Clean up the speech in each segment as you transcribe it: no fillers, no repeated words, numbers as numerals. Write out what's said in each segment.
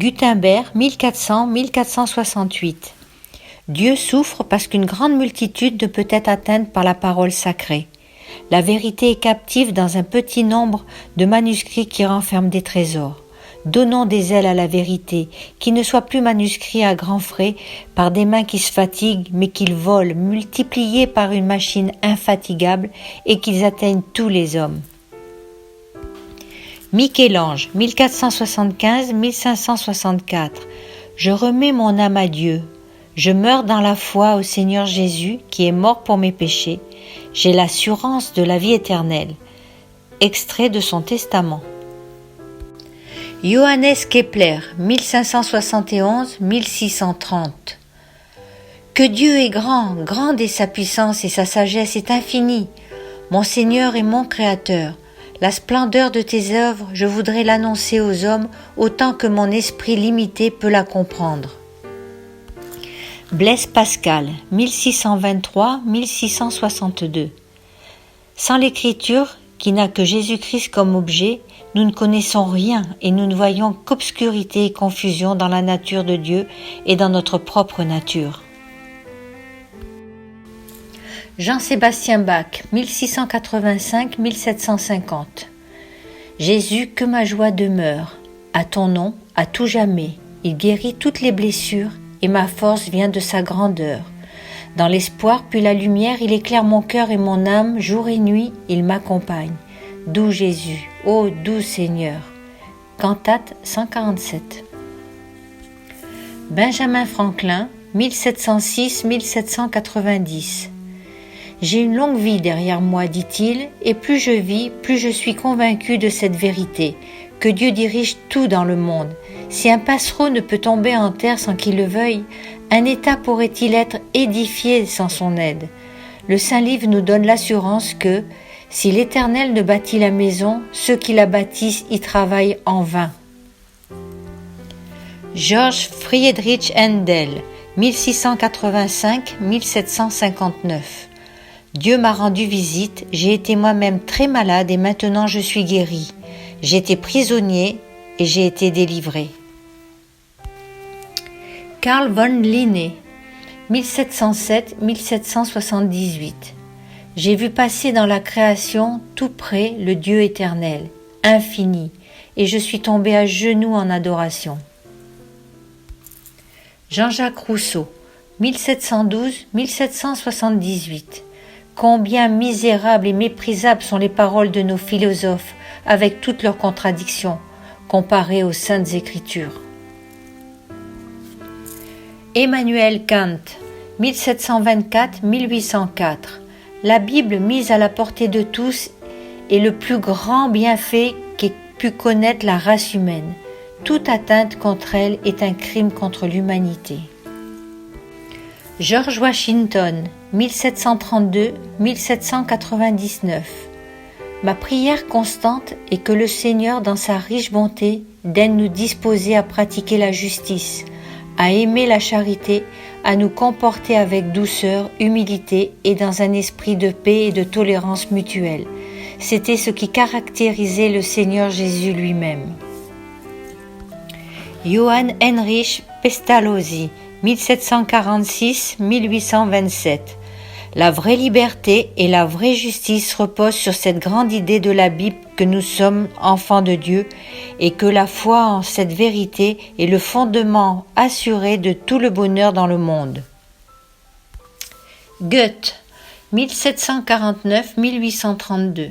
Gutenberg, 1400-1468. Dieu souffre parce qu'une grande multitude ne peut être atteinte par la parole sacrée. La vérité est captive dans un petit nombre de manuscrits qui renferment des trésors. Donnons des ailes à la vérité, qui ne soit plus manuscrit à grands frais par des mains qui se fatiguent, mais qu'ils volent, multipliés par une machine infatigable, et qu'ils atteignent tous les hommes. Michel-Ange, 1475-1564. Je remets mon âme à Dieu. Je meurs dans la foi au Seigneur Jésus, qui est mort pour mes péchés. J'ai l'assurance de la vie éternelle. Extrait de son testament. Johannes Kepler, 1571-1630. Que Dieu est grand, grande est sa puissance et sa sagesse est infinie. Mon Seigneur est mon Créateur. La splendeur de tes œuvres, je voudrais l'annoncer aux hommes autant que mon esprit limité peut la comprendre. Blaise Pascal, 1623-1662. Sans l'écriture, qui n'a que Jésus-Christ comme objet, nous ne connaissons rien et nous ne voyons qu'obscurité et confusion dans la nature de Dieu et dans notre propre nature. Jean-Sébastien Bach, 1685-1750. Jésus, que ma joie demeure, à ton nom, à tout jamais. Il guérit toutes les blessures et ma force vient de sa grandeur. Dans l'espoir puis la lumière, il éclaire mon cœur et mon âme, jour et nuit, il m'accompagne. Doux Jésus, ô doux Seigneur. Cantate 147. Benjamin Franklin, 1706-1790. J'ai une longue vie derrière moi, dit-il, et plus je vis, plus je suis convaincu de cette vérité, que Dieu dirige tout dans le monde. Si un passereau ne peut tomber en terre sans qu'il le veuille, un État pourrait-il être édifié sans son aide? Le Saint-Livre nous donne l'assurance que, si l'Éternel ne bâtit la maison, ceux qui la bâtissent y travaillent en vain. Georg Friedrich Händel, 1685-1759. Dieu m'a rendu visite, j'ai été moi-même très malade et maintenant je suis guéri. J'ai été prisonnier et j'ai été délivré. Carl von Linné, 1707-1778. J'ai vu passer dans la création, tout près, le Dieu éternel, infini, et je suis tombé à genoux en adoration. Jean-Jacques Rousseau, 1712-1778. Combien misérables et méprisables sont les paroles de nos philosophes, avec toutes leurs contradictions, comparées aux saintes Écritures. Emmanuel Kant, 1724-1804. La Bible mise à la portée de tous est le plus grand bienfait qu'ait pu connaître la race humaine. Toute atteinte contre elle est un crime contre l'humanité. George Washington, 1732-1799. Ma prière constante est que le Seigneur, dans sa riche bonté, daigne nous disposer à pratiquer la justice, à aimer la charité, à nous comporter avec douceur, humilité et dans un esprit de paix et de tolérance mutuelle. C'était ce qui caractérisait le Seigneur Jésus lui-même. Johann Heinrich Pestalozzi, 1746-1827. La vraie liberté et la vraie justice reposent sur cette grande idée de la Bible que nous sommes enfants de Dieu et que la foi en cette vérité est le fondement assuré de tout le bonheur dans le monde. Goethe, 1749-1832.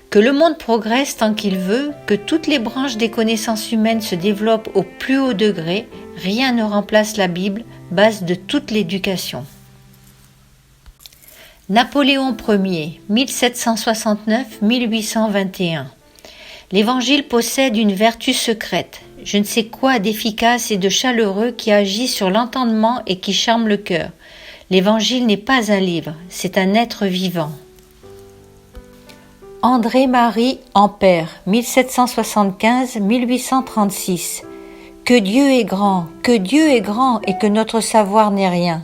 Que le monde progresse tant qu'il veut, que toutes les branches des connaissances humaines se développent au plus haut degré, rien ne remplace la Bible, base de toute l'éducation. Napoléon Ier, 1769-1821. L'Évangile possède une vertu secrète, je ne sais quoi d'efficace et de chaleureux qui agit sur l'entendement et qui charme le cœur. L'Évangile n'est pas un livre, c'est un être vivant. André-Marie Ampère, 1775-1836. Que Dieu est grand et que notre savoir n'est rien.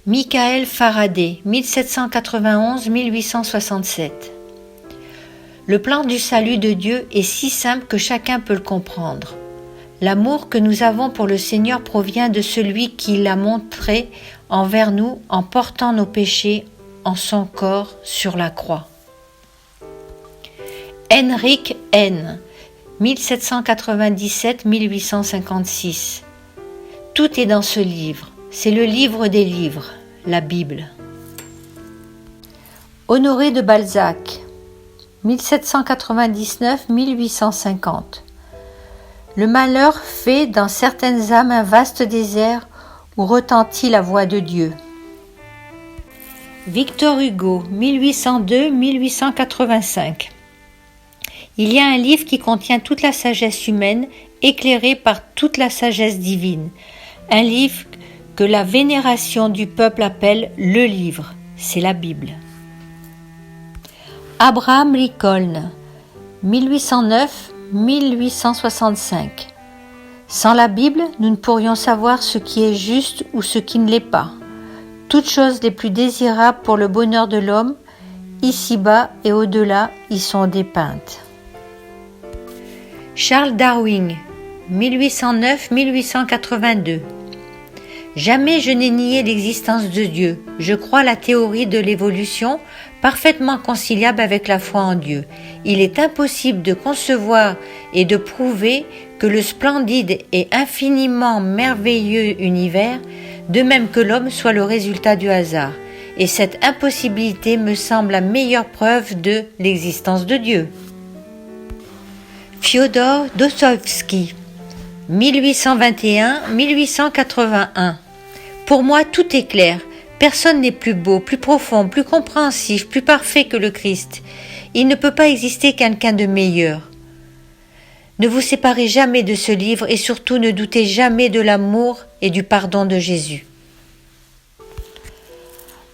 Michael Faraday, 1791-1867. Le plan du salut de Dieu est si simple que chacun peut le comprendre. L'amour que nous avons pour le Seigneur provient de celui qui l'a montré envers nous en portant nos péchés en son corps sur la croix. Henrik N. 1797-1856. Tout est dans ce livre. C'est le livre des livres, la Bible. Honoré de Balzac. 1799-1850. Le malheur fait dans certaines âmes un vaste désert où retentit la voix de Dieu. Victor Hugo, 1802-1885. Il y a un livre qui contient toute la sagesse humaine, éclairée par toute la sagesse divine. Un livre que la vénération du peuple appelle le livre, c'est la Bible. Abraham Lincoln, 1809-1865. Sans la Bible, nous ne pourrions savoir ce qui est juste ou ce qui ne l'est pas. Toutes choses les plus désirables pour le bonheur de l'homme, ici-bas et au-delà, y sont dépeintes. Charles Darwin, 1809-1882. Jamais je n'ai nié l'existence de Dieu. Je crois la théorie de l'évolution, parfaitement conciliable avec la foi en Dieu. Il est impossible de concevoir et de prouver que le splendide et infiniment merveilleux univers, de même que l'homme, soit le résultat du hasard. Et cette impossibilité me semble la meilleure preuve de l'existence de Dieu. Fyodor Dostoïevski, 1821-1881. Pour moi, tout est clair. Personne n'est plus beau, plus profond, plus compréhensif, plus parfait que le Christ. Il ne peut pas exister quelqu'un de meilleur. Ne vous séparez jamais de ce livre et surtout ne doutez jamais de l'amour et du pardon de Jésus.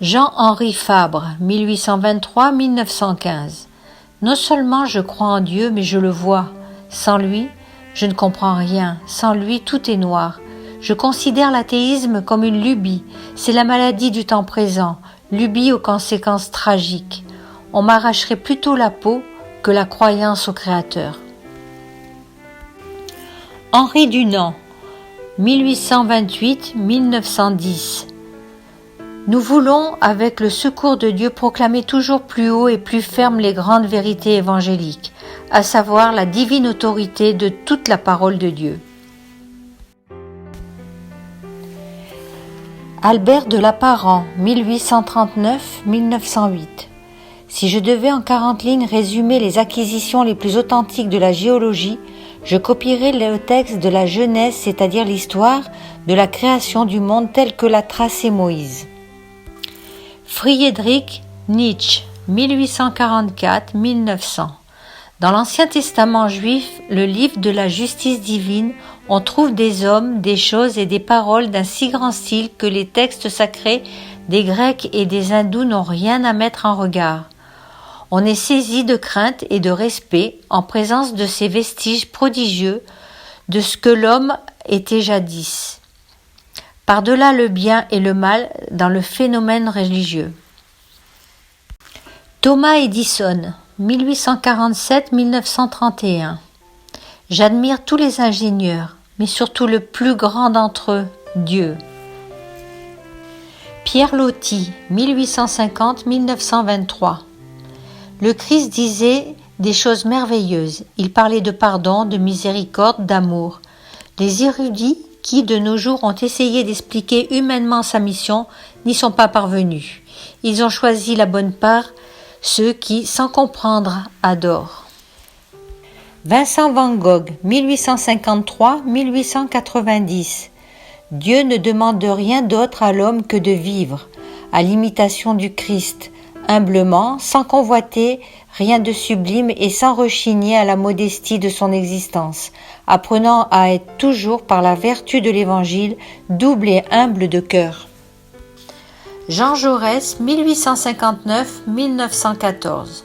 Jean-Henri Fabre, 1823-1915. Non seulement je crois en Dieu, mais je le vois. Sans lui, je ne comprends rien. Sans lui, tout est noir. Je considère l'athéisme comme une lubie. C'est la maladie du temps présent, lubie aux conséquences tragiques. On m'arracherait plutôt la peau que la croyance au Créateur. Henri Dunant, 1828-1910. Nous voulons, avec le secours de Dieu, proclamer toujours plus haut et plus ferme les grandes vérités évangéliques, à savoir la divine autorité de toute la parole de Dieu. Albert de Lapparent, 1839-1908. Si je devais en 40 lignes résumer les acquisitions les plus authentiques de la géologie, je copierais le texte de la Genèse, c'est-à-dire l'histoire de la création du monde tel que l'a tracé Moïse. Friedrich Nietzsche, 1844-1900. Dans l'Ancien Testament juif, le livre de la justice divine, on trouve des hommes, des choses et des paroles d'un si grand style que les textes sacrés des Grecs et des Hindous n'ont rien à mettre en regard. On est saisi de crainte et de respect en présence de ces vestiges prodigieux de ce que l'homme était jadis. Par-delà le bien et le mal dans le phénomène religieux. Thomas Edison, 1847-1931. J'admire tous les ingénieurs, mais surtout le plus grand d'entre eux, Dieu. Pierre Loti, 1850-1923. Le Christ disait des choses merveilleuses. Il parlait de pardon, de miséricorde, d'amour. Les érudits qui, de nos jours, ont essayé d'expliquer humainement sa mission, n'y sont pas parvenus. Ils ont choisi la bonne part, ceux qui, sans comprendre, adorent. Vincent van Gogh, 1853-1890. Dieu ne demande rien d'autre à l'homme que de vivre, à l'imitation du Christ, humblement, sans convoiter rien de sublime et sans rechigner à la modestie de son existence, apprenant à être toujours, par la vertu de l'Évangile, double et humble de cœur. Jean Jaurès, 1859-1914.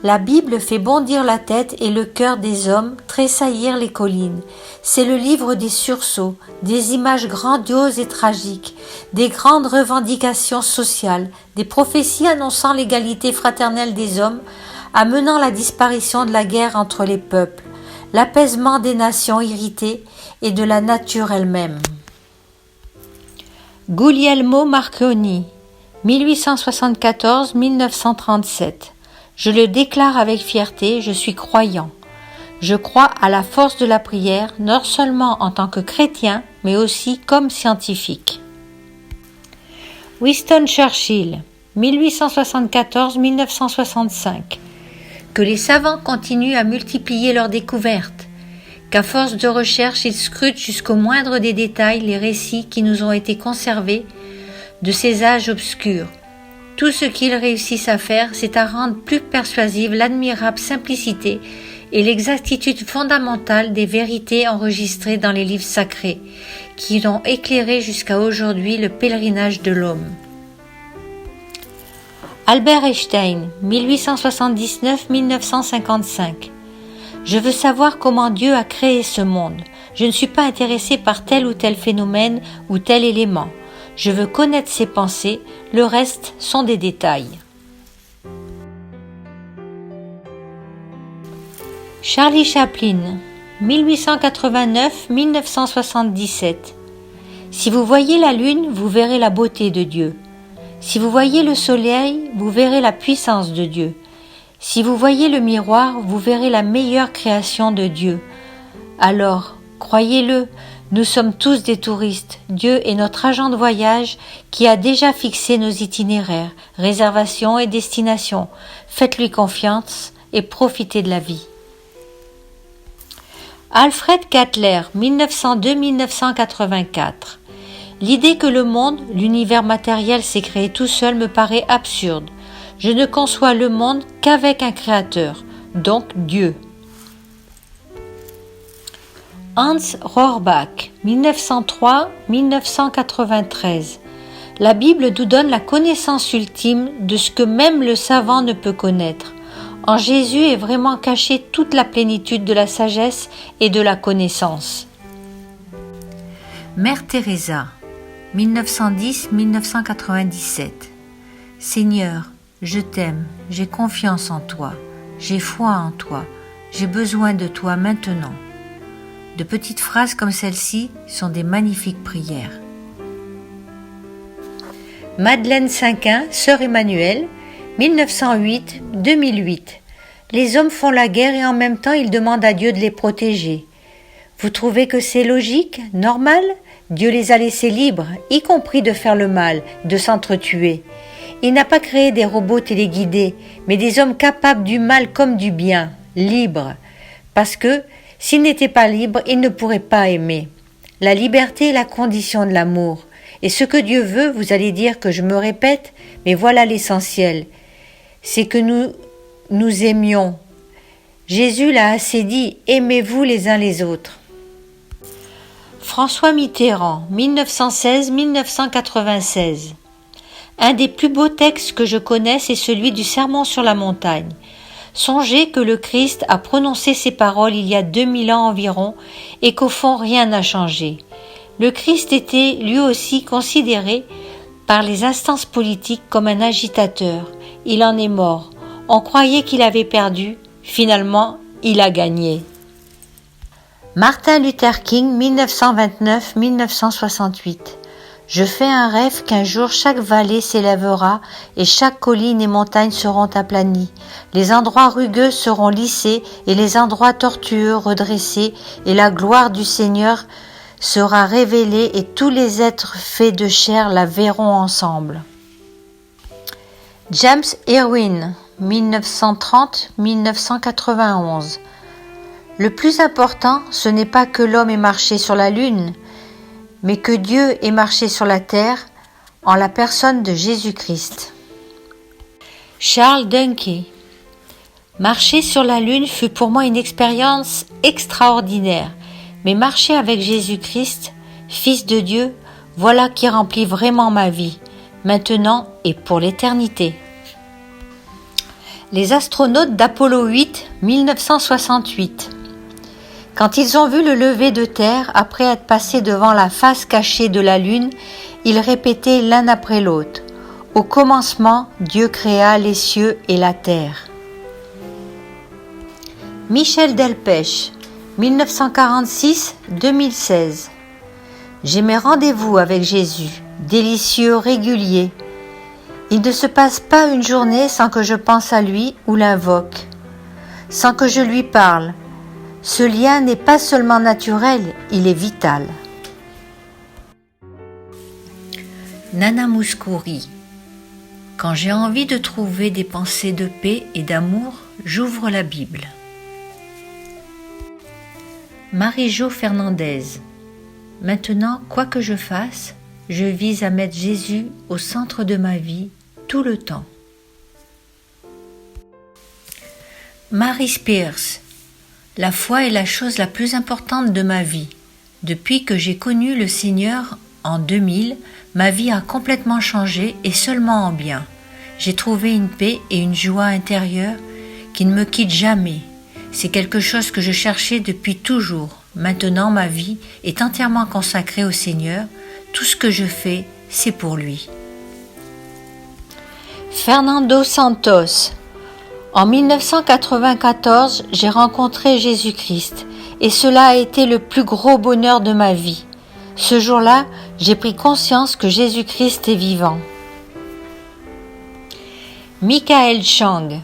La Bible fait bondir la tête et le cœur des hommes, tressaillir les collines. C'est le livre des sursauts, des images grandioses et tragiques, des grandes revendications sociales, des prophéties annonçant l'égalité fraternelle des hommes, amenant la disparition de la guerre entre les peuples, l'apaisement des nations irritées et de la nature elle-même. Guglielmo Marconi, 1874-1937. Je le déclare avec fierté, je suis croyant. Je crois à la force de la prière, non seulement en tant que chrétien, mais aussi comme scientifique. Winston Churchill, 1874-1965. Que les savants continuent à multiplier leurs découvertes, qu'à force de recherche, ils scrutent jusqu'au moindre des détails les récits qui nous ont été conservés de ces âges obscurs. Tout ce qu'ils réussissent à faire, c'est à rendre plus persuasive l'admirable simplicité et l'exactitude fondamentale des vérités enregistrées dans les livres sacrés, qui ont éclairé jusqu'à aujourd'hui le pèlerinage de l'homme. Albert Einstein, 1879-1955. Je veux savoir comment Dieu a créé ce monde. Je ne suis pas intéressé par tel ou tel phénomène ou tel élément. Je veux connaître ses pensées, le reste sont des détails. Charlie Chaplin, 1889-1977. Si vous voyez la lune, vous verrez la beauté de Dieu. Si vous voyez le soleil, vous verrez la puissance de Dieu. Si vous voyez le miroir, vous verrez la meilleure création de Dieu. Alors, croyez-le, nous sommes tous des touristes. Dieu est notre agent de voyage qui a déjà fixé nos itinéraires, réservations et destinations. Faites-lui confiance et profitez de la vie. Alfred Kattler, 1902-1984. L'idée que le monde, l'univers matériel s'est créé tout seul me paraît absurde. Je ne conçois le monde qu'avec un créateur, donc Dieu. Hans Rohrbach, 1903-1993. La Bible nous donne la connaissance ultime de ce que même le savant ne peut connaître. En Jésus est vraiment cachée toute la plénitude de la sagesse et de la connaissance. Mère Teresa, 1910-1997. Seigneur, je t'aime, j'ai confiance en toi, j'ai foi en toi, j'ai besoin de toi maintenant. De petites phrases comme celle-ci sont des magnifiques prières. Madeleine Cinquin, Sœur Emmanuelle, 1908-2008. Les hommes font la guerre et en même temps ils demandent à Dieu de les protéger. Vous trouvez que c'est logique, normal ? Dieu les a laissés libres, y compris de faire le mal, de s'entretuer. Il n'a pas créé des robots téléguidés, mais des hommes capables du mal comme du bien, libres. Parce que, s'ils n'étaient pas libres, ils ne pourraient pas aimer. La liberté est la condition de l'amour. Et ce que Dieu veut, vous allez dire que je me répète, mais voilà l'essentiel. C'est que nous aimions. Jésus l'a assez dit, aimez-vous les uns les autres. François Mitterrand, 1916-1996. Un des plus beaux textes que je connaisse est celui du Sermon sur la montagne. Songez que le Christ a prononcé ces paroles il y a 2000 ans environ et qu'au fond rien n'a changé. Le Christ était lui aussi considéré par les instances politiques comme un agitateur. Il en est mort. On croyait qu'il avait perdu. Finalement, il a gagné. Martin Luther King, 1929-1968. Je fais un rêve qu'un jour chaque vallée s'élèvera et chaque colline et montagne seront aplanies. Les endroits rugueux seront lissés et les endroits tortueux redressés et la gloire du Seigneur sera révélée et tous les êtres faits de chair la verront ensemble. James Irwin, 1930-1991. Le plus important, ce n'est pas que l'homme ait marché sur la lune, mais que Dieu ait marché sur la terre en la personne de Jésus-Christ. Charles Dunkey. Marcher sur la lune fut pour moi une expérience extraordinaire, mais marcher avec Jésus-Christ, Fils de Dieu, voilà qui remplit vraiment ma vie, maintenant et pour l'éternité. Les astronautes d'Apollo 8, 1968. Quand ils ont vu le lever de terre, après être passés devant la face cachée de la lune, ils répétaient l'un après l'autre : « Au commencement, Dieu créa les cieux et la terre. » Michel Delpech, 1946-2016. J'ai mes rendez-vous avec Jésus, délicieux, réguliers. Il ne se passe pas une journée sans que je pense à lui ou l'invoque, sans que je lui parle. Ce lien n'est pas seulement naturel, il est vital. Nana Mouskouri. Quand j'ai envie de trouver des pensées de paix et d'amour, j'ouvre la Bible. Marie-Jo Fernandez. Maintenant, quoi que je fasse, je vise à mettre Jésus au centre de ma vie tout le temps. Mary Spears. La foi est la chose la plus importante de ma vie. Depuis que j'ai connu le Seigneur en 2000, ma vie a complètement changé et seulement en bien. J'ai trouvé une paix et une joie intérieure qui ne me quittent jamais. C'est quelque chose que je cherchais depuis toujours. Maintenant, ma vie est entièrement consacrée au Seigneur. Tout ce que je fais, c'est pour lui. Fernando Santos. En 1994, j'ai rencontré Jésus-Christ et cela a été le plus gros bonheur de ma vie. Ce jour-là, j'ai pris conscience que Jésus-Christ est vivant. Michael Chang.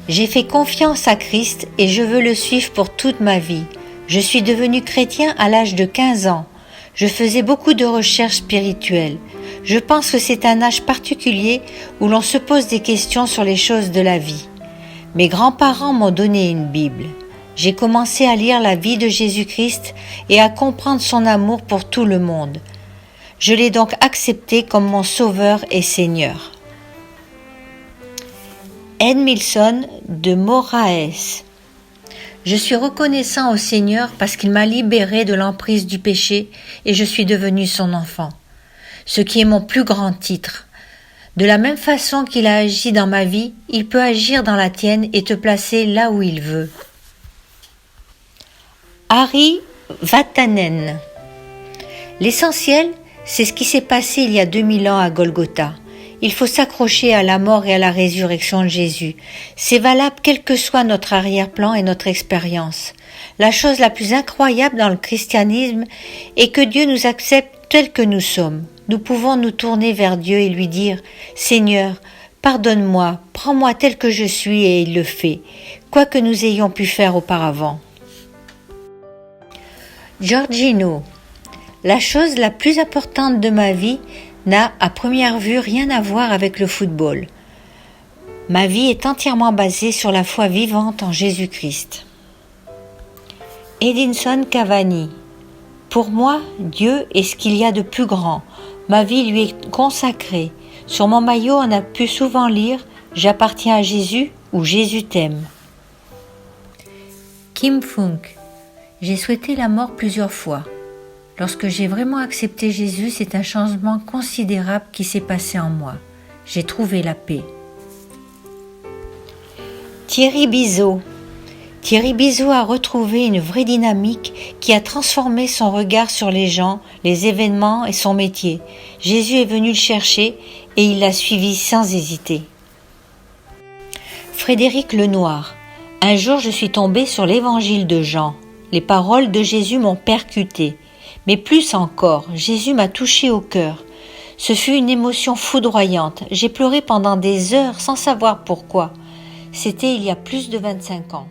J'ai fait confiance à Christ et je veux le suivre pour toute ma vie. Je suis devenu chrétien à l'âge de 15 ans. Je faisais beaucoup de recherches spirituelles. Je pense que c'est un âge particulier où l'on se pose des questions sur les choses de la vie. Mes grands-parents m'ont donné une Bible. J'ai commencé à lire la vie de Jésus-Christ et à comprendre son amour pour tout le monde. Je l'ai donc accepté comme mon Sauveur et Seigneur. Edmilson de Moraes. Je suis reconnaissant au Seigneur parce qu'il m'a libéré de l'emprise du péché et je suis devenu son enfant, ce qui est mon plus grand titre. De la même façon qu'il a agi dans ma vie, il peut agir dans la tienne et te placer là où il veut. Ari Vatanen. L'essentiel, c'est ce qui s'est passé il y a 2000 ans à Golgotha. Il faut s'accrocher à la mort et à la résurrection de Jésus. C'est valable quel que soit notre arrière-plan et notre expérience. La chose la plus incroyable dans le christianisme est que Dieu nous accepte tels que nous sommes. Nous pouvons nous tourner vers Dieu et lui dire « Seigneur, pardonne-moi, prends-moi tel que je suis » et il le fait, quoi que nous ayons pu faire auparavant. Giorgino. La chose la plus importante de ma vie n'a à première vue rien à voir avec le football. Ma vie est entièrement basée sur la foi vivante en Jésus-Christ. Edinson Cavani. Pour moi, Dieu est ce qu'il y a de plus grand. Ma vie lui est consacrée. Sur mon maillot, on a pu souvent lire « J'appartiens à Jésus » ou « Jésus t'aime ». Kim Funk. J'ai souhaité la mort plusieurs fois. Lorsque j'ai vraiment accepté Jésus, c'est un changement considérable qui s'est passé en moi. J'ai trouvé la paix. Thierry Bizot. Thierry Bizot a retrouvé une vraie dynamique qui a transformé son regard sur les gens, les événements et son métier. Jésus est venu le chercher et il l'a suivi sans hésiter. Frédéric Lenoir. Un jour, je suis tombée sur l'évangile de Jean. Les paroles de Jésus m'ont percuté. Mais plus encore, Jésus m'a touché au cœur. Ce fut une émotion foudroyante. J'ai pleuré pendant des heures sans savoir pourquoi. C'était il y a plus de 25 ans.